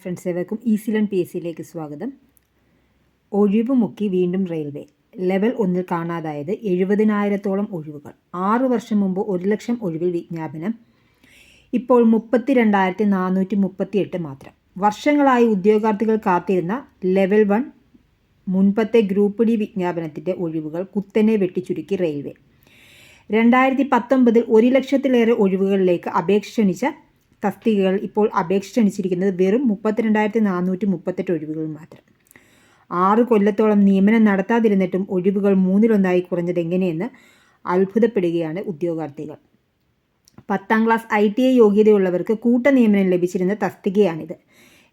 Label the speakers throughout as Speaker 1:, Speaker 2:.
Speaker 1: Friends, ഏവർക്കും easy learn PSCയിലേക്ക് സ്വാഗതം. ഒഴിവ് മുക്കി വീണ്ടും റെയിൽവേ. ലെവൽ 1 കാണാതായത് 70,000-ഓളം ഒഴിവുകൾ. 6 വർഷം മുമ്പ് 1,00,000 ഒഴിവിൽ വിജ്ഞാപനം. ഇപ്പോൾ 32,438 മാത്രം. വർഷങ്ങളായി ഉദ്യോഗാർത്ഥികൾ കാത്തിരുന്ന ലെവൽ 1 മുൻപത്തെ ഗ്രൂപ്പ് ഡി വിജ്ഞാപനത്തിൻ്റെ ഒഴിവുകൾ കുത്തനെ വെട്ടിച്ചുരുക്കി റെയിൽവേ. 2019 1,00,000-ലേറെ ഒഴിവുകളിലേക്ക് അപേക്ഷ ക്ഷണിച്ച തസ്തികകൾ ഇപ്പോൾ അപേക്ഷ ക്ഷണിച്ചിരിക്കുന്നത് വെറും 32,438 ഒഴിവുകൾ മാത്രം. 6 കൊല്ലത്തോളം നിയമനം നടത്താതിരുന്നിട്ടും ഒഴിവുകൾ 1/3 കുറഞ്ഞതെങ്ങനെയെന്ന് അത്ഭുതപ്പെടുകയാണ് ഉദ്യോഗാർത്ഥികൾ. 10ാം ക്ലാസ് ITI യോഗ്യതയുള്ളവർക്ക് കൂട്ടനിയമനം ലഭിച്ചിരുന്ന തസ്തികയാണിത്.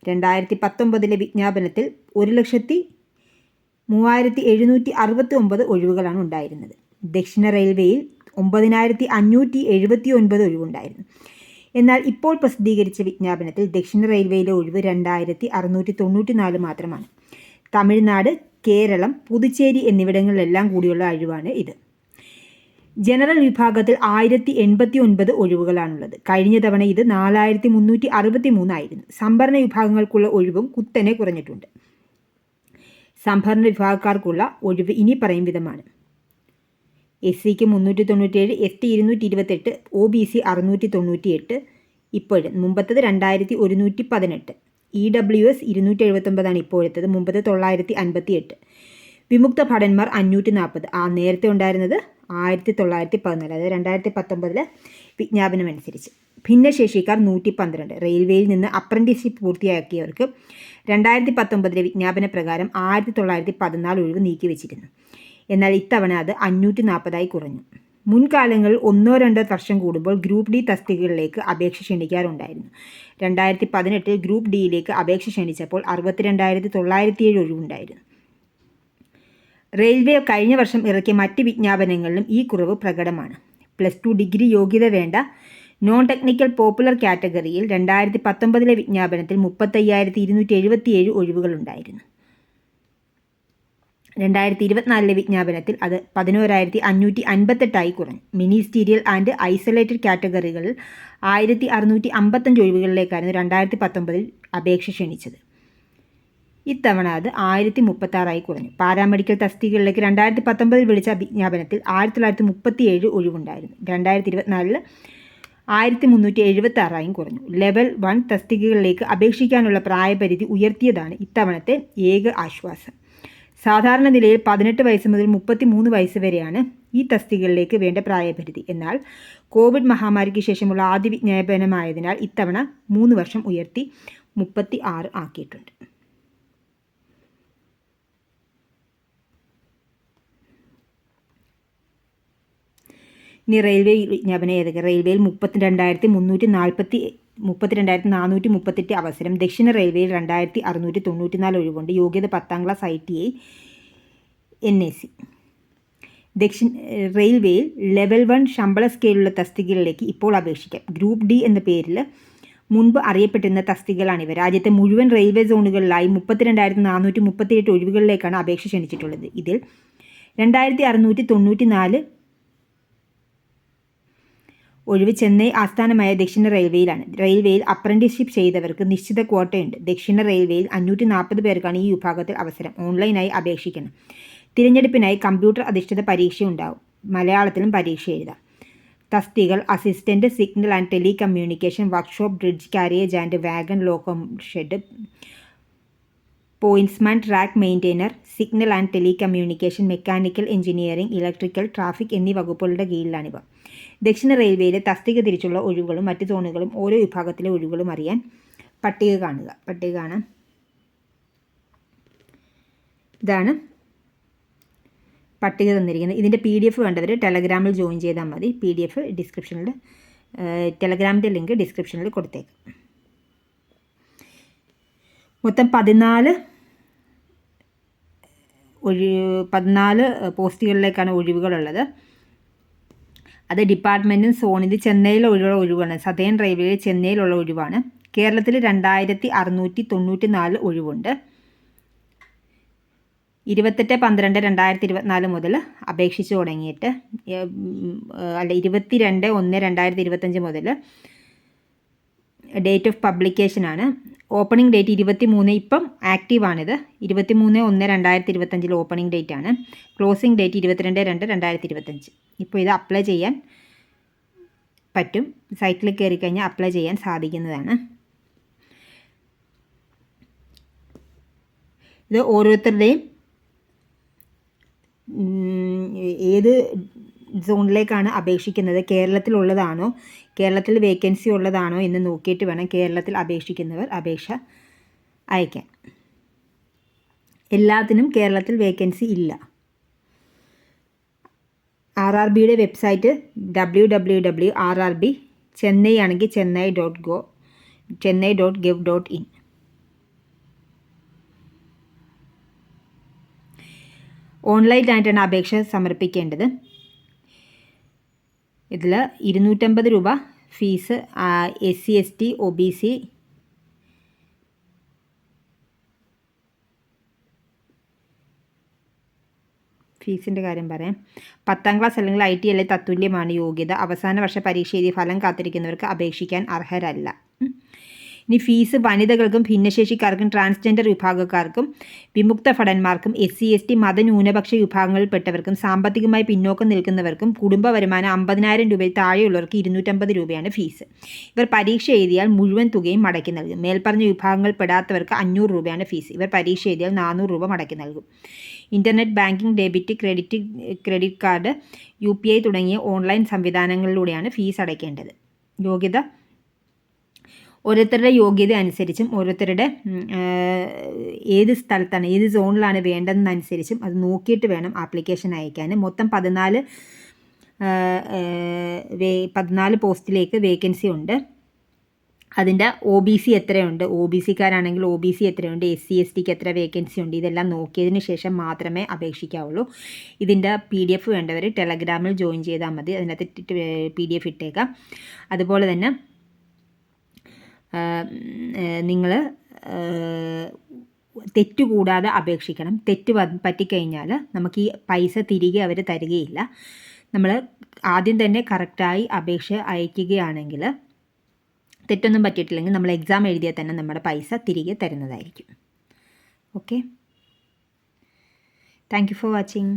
Speaker 1: 2019 വിജ്ഞാപനത്തിൽ 1,03,769 ഒഴിവുകളാണ് ഉണ്ടായിരുന്നത്. ദക്ഷിണ റെയിൽവേയിൽ 9,579 ഒഴിവുണ്ടായിരുന്നു. എന്നാൽ ഇപ്പോൾ പ്രസിദ്ധീകരിച്ച വിജ്ഞാപനത്തിൽ ദക്ഷിണ റെയിൽവേയിലെ ഒഴിവ് 2,694 മാത്രമാണ്. തമിഴ്നാട്, കേരളം, പുതുച്ചേരി എന്നിവിടങ്ങളിലെല്ലാം കൂടിയുള്ള ഒഴിവാണ് ഇത്. ജനറൽ വിഭാഗത്തിൽ 1,089 ഒഴിവുകളാണുള്ളത്. കഴിഞ്ഞ തവണ ഇത് 4,363 ആയിരുന്നു. സംഭരണ വിഭാഗങ്ങൾക്കുള്ള ഒഴിവും കുത്തനെ കുറഞ്ഞിട്ടുണ്ട്. സംഭരണ വിഭാഗക്കാർക്കുള്ള ഒഴിവ് ഇനി പറയും വിധമാണ്: SCക്ക് 397, ST 228, OBC 698. ഇപ്പോഴും മുമ്പത്തത് 2,118. EWS 279 ഇപ്പോഴത്തത്, മുമ്പത്തെ 958. വിമുക്ത ഭടന്മാർ 540. നേരത്തെ ഉണ്ടായിരുന്നത് 1,914, അതായത് 2019 വിജ്ഞാപനം അനുസരിച്ച്. ഭിന്നശേഷിക്കാർ 112. റെയിൽവേയിൽ നിന്ന് അപ്രന്റീസ്ഷിപ്പ് പൂർത്തിയാക്കിയവർക്ക് 2019 വിജ്ഞാപന പ്രകാരം 1,914 ഒഴിവ് നീക്കിവെച്ചിരുന്നു. എന്നാൽ ഇത്തവണ അത് 540 കുറഞ്ഞു. മുൻകാലങ്ങളിൽ 1-2 വർഷം കൂടുമ്പോൾ ഗ്രൂപ്പ് ഡി തസ്തികകളിലേക്ക് അപേക്ഷ ക്ഷണിക്കാറുണ്ടായിരുന്നു. 2018 ഗ്രൂപ്പ് ഡിയിലേക്ക് അപേക്ഷ ക്ഷണിച്ചപ്പോൾ 62,907 ഒഴിവുണ്ടായിരുന്നു. റെയിൽവേ കഴിഞ്ഞ വർഷം ഇറക്കിയ മറ്റ് വിജ്ഞാപനങ്ങളിലും ഈ കുറവ് പ്രകടമാണ്. +2 ഡിഗ്രി യോഗ്യത വേണ്ട നോൺ ടെക്നിക്കൽ പോപ്പുലർ കാറ്റഗറിയിൽ 2019 വിജ്ഞാപനത്തിൽ 35,277 ഒഴിവുകളുണ്ടായിരുന്നു. 2024 വിജ്ഞാപനത്തിൽ അത് 11,558 കുറഞ്ഞു. മിനിസ്റ്റീരിയൽ ആൻഡ് ഐസൊലേറ്റഡ് കാറ്റഗറികളിൽ 1,655 ഒഴിവുകളിലേക്കായിരുന്നു 2019 അപേക്ഷ ക്ഷണിച്ചത്. ഇത്തവണ അത് 1,036 കുറഞ്ഞു. പാരാമെഡിക്കൽ തസ്തികകളിലേക്ക് 2019 വിളിച്ച വിജ്ഞാപനത്തിൽ 1,937 ഒഴിവുണ്ടായിരുന്നു. 2024 1,376 കുറഞ്ഞു. ലെവൽ 1 തസ്തികകളിലേക്ക് അപേക്ഷിക്കാനുള്ള പ്രായപരിധി ഉയർത്തിയതാണ് ഇത്തവണത്തെ ഏക ആശ്വാസം. സാധാരണ നിലയിൽ 18 വയസ്സ് മുതൽ 33 വയസ്സ് വരെയാണ് ഈ തസ്തികകളിലേക്ക് വേണ്ട പ്രായപരിധി. എന്നാൽ കോവിഡ് മഹാമാരിക്ക് ശേഷമുള്ള ആദ്യ വിജ്ഞാപനമായതിനാൽ ഇത്തവണ 3 വർഷം ഉയർത്തി 36 ആക്കിയിട്ടുണ്ട്. ഇനി റെയിൽവേ വിജ്ഞാപനം ഏതൊക്കെ? റെയിൽവേയിൽ 32,438 അവസരം. ദക്ഷിണ റെയിൽവേയിൽ 2,694 ഒഴിവുണ്ട്. യോഗ്യത 10ാം ക്ലാസ് ITI NAC. റെയിൽവേയിൽ ലെവൽ 1 ശമ്പള സ്കെയിലുള്ള തസ്തികകളിലേക്ക് ഇപ്പോൾ അപേക്ഷിക്കാം. ഗ്രൂപ്പ് ഡി എന്ന പേരിൽ മുൻപ് അറിയപ്പെട്ടിരുന്ന തസ്തികകളാണിവ. രാജ്യത്തെ മുഴുവൻ റെയിൽവേ സോണുകളിലായി 32,438 ഒഴിവുകളിലേക്കാണ് അപേക്ഷ ക്ഷണിച്ചിട്ടുള്ളത്. ഇതിൽ 2,694 ഒഴിവ് ചെന്നൈ ആസ്ഥാനമായ ദക്ഷിണ റെയിൽവേയിലാണ്. റെയിൽവേയിൽ അപ്രന്റീസ്ഷിപ്പ് ചെയ്തവർക്ക് നിശ്ചിത ക്വാട്ടയുണ്ട്. ദക്ഷിണ റെയിൽവേയിൽ 540 പേർക്കാണ് ഈ വിഭാഗത്തിൽ അവസരം. ഓൺലൈനായി അപേക്ഷിക്കണം. തിരഞ്ഞെടുപ്പിനായി കമ്പ്യൂട്ടർ അധിഷ്ഠിത പരീക്ഷയുണ്ടാവും. മലയാളത്തിലും പരീക്ഷ എഴുതാം. തസ്തികകൾ: assistant, signal and telecommunication, workshop, bridge, carriage and wagon, loco shed, pointsman, track maintainer, signal and telecommunication, mechanical engineering, electrical, traffic എന്നീ വകുപ്പുകളുടെ കീഴിലാണിവ. ദക്ഷിണ റെയിൽവേയിലെ തസ്തിക തിരിച്ചുള്ള ഒഴിവുകളും മറ്റ് സോണുകളും ഓരോ വിഭാഗത്തിലെ ഒഴിവുകളും അറിയാൻ പട്ടിക കാണുക. പട്ടിക കാണാം. ഇതാണ് പട്ടിക തന്നിരിക്കുന്നത്. ഇതിൻ്റെ PDF വേണ്ടവർ ടെലഗ്രാമിൽ ജോയിൻ ചെയ്താൽ മതി. PDF ഡിസ്ക്രിപ്ഷനിൽ, ടെലഗ്രാമിൻ്റെ ലിങ്ക് ഡിസ്ക്രിപ്ഷനിൽ കൊടുത്തേക്കാം. മൊത്തം 14 പോസ്റ്റുകളിലേക്കാണ് ഒഴിവുകളുള്ളത്. അത് ഡിപ്പാർട്ട്മെൻറ്റും സോണിൽ ചെന്നൈയിലുള്ള ഒഴിവാണ്. സതേൺ റെയിൽവേയിൽ ചെന്നൈയിലുള്ള ഒഴിവാണ്. കേരളത്തിൽ 2,694 ഒഴിവുണ്ട്. 28/12/2024 മുതൽ അപേക്ഷിച്ച് തുടങ്ങിയിട്ട് 22/1/2025 മുതൽ ഡേറ്റ് ഓഫ് പബ്ലിക്കേഷനാണ്. ഓപ്പണിംഗ് ഡേറ്റ് 23, ഇപ്പം ആക്റ്റീവാണിത്. 23/1/2025 ഓപ്പണിംഗ് ഡേറ്റ് ആണ്. Closing date 22/2/2025. ഇപ്പോൾ ഇത് അപ്ലൈ ചെയ്യാൻ പറ്റും. സൈറ്റിൽ കയറി കഴിഞ്ഞാൽ അപ്ലൈ ചെയ്യാൻ സാധിക്കുന്നതാണ്. ഇത് ഓരോരുത്തരുടെയും ഏത് സോണിലേക്കാണ് അപേക്ഷിക്കുന്നത്, കേരളത്തിലുള്ളതാണോ, കേരളത്തിൽ വേക്കൻസി ഉള്ളതാണോ എന്ന് നോക്കിയിട്ട് വേണം കേരളത്തിൽ അപേക്ഷിക്കുന്നവർ അപേക്ഷ അയക്കാൻ. എല്ലാത്തിനും കേരളത്തിൽ വേക്കൻസി ഇല്ല. RRBയുടെ വെബ്സൈറ്റ് www.rrb, ചെന്നൈ ആണെങ്കിൽ chennai.gov.in. ഓൺലൈനായിട്ടാണ് അപേക്ഷ സമർപ്പിക്കേണ്ടത്. ഇതിൽ 250 രൂപ ഫീസ് SC ST OBC ഫീസിൻ്റെ കാര്യം പറയാം. 10ാം ക്ലാസ് അല്ലെങ്കിൽ IT അല്ലെങ്കിൽ തത്തുല്യമാണ് യോഗ്യത. അവസാന വർഷ പരീക്ഷ എഴുതി ഫലം കാത്തിരിക്കുന്നവർക്ക് അപേക്ഷിക്കാൻ അർഹരല്ല. ഇനി ഫീസ് വനിതകൾക്കും ഭിന്നശേഷിക്കാർക്കും ട്രാൻസ്ജെൻഡർ വിഭാഗക്കാർക്കും വിമുക്ത ഭടന്മാർക്കും SC ST മതന്യൂനപക്ഷ വിഭാഗങ്ങളിൽപ്പെട്ടവർക്കും സാമ്പത്തികമായി പിന്നോക്കം നിൽക്കുന്നവർക്കും കുടുംബ വരുമാനം 50,000 രൂപയിൽ താഴെയുള്ളവർക്ക് 250 രൂപയാണ് ഫീസ്. ഇവർ പരീക്ഷ എഴുതിയാൽ മുഴുവൻ തുകയും മടക്കി നൽകും. മേൽപ്പറഞ്ഞ വിഭാഗങ്ങളിൽപ്പെടാത്തവർക്ക് 500 രൂപയാണ് ഫീസ്. ഇവർ പരീക്ഷ എഴുതിയാൽ 400 രൂപ മടക്കി നൽകും. Internet banking, debit, credit card, UPI തുടങ്ങിയ ഓൺലൈൻ സംവിധാനങ്ങളിലൂടെയാണ് ഫീസ് അടയ്ക്കേണ്ടത്. യോഗ്യത ഓരോരുത്തരുടെ യോഗ്യത അനുസരിച്ചും ഓരോരുത്തരുടെ ഏത് സ്ഥലത്താണ്, ഏത് സോണിലാണ് വേണ്ടതെന്നനുസരിച്ചും അത് നോക്കിയിട്ട് വേണം ആപ്ലിക്കേഷൻ അയക്കാൻ. മൊത്തം 14 പോസ്റ്റിലേക്ക് വേക്കൻസി ഉണ്ട്. അതിൻ്റെ OBC എത്രയുണ്ട്, OBCക്കാരാണെങ്കിൽ OBC എത്രയുണ്ട്, SC STക്ക് എത്ര വേക്കൻസി ഉണ്ട്, ഇതെല്ലാം നോക്കിയതിന് ശേഷം മാത്രമേ അപേക്ഷിക്കാവുള്ളൂ. ഇതിൻ്റെ PDF വേണ്ടവർ ടെലഗ്രാമിൽ ജോയിൻ ചെയ്താൽ മതി. അതിനകത്ത് PDF ഇട്ടേക്കാം. അതുപോലെ തന്നെ നിങ്ങൾ തെറ്റുകൂടാതെ അപേക്ഷിക്കണം. തെറ്റ് പറ്റിക്കഴിഞ്ഞാൽ നമുക്ക് ഈ പൈസ തിരികെ അവർ തരികയില്ല. നമ്മൾ ആദ്യം തന്നെ കറക്റ്റായി അപേക്ഷ അയക്കുകയാണെങ്കിൽ, തെറ്റൊന്നും പറ്റിയിട്ടില്ലെങ്കിൽ നമ്മൾ എക്സാം എഴുതിയാൽ തന്നെ നമ്മുടെ പൈസ തിരികെ തരുന്നതായിരിക്കും. Okay, thank you for watching.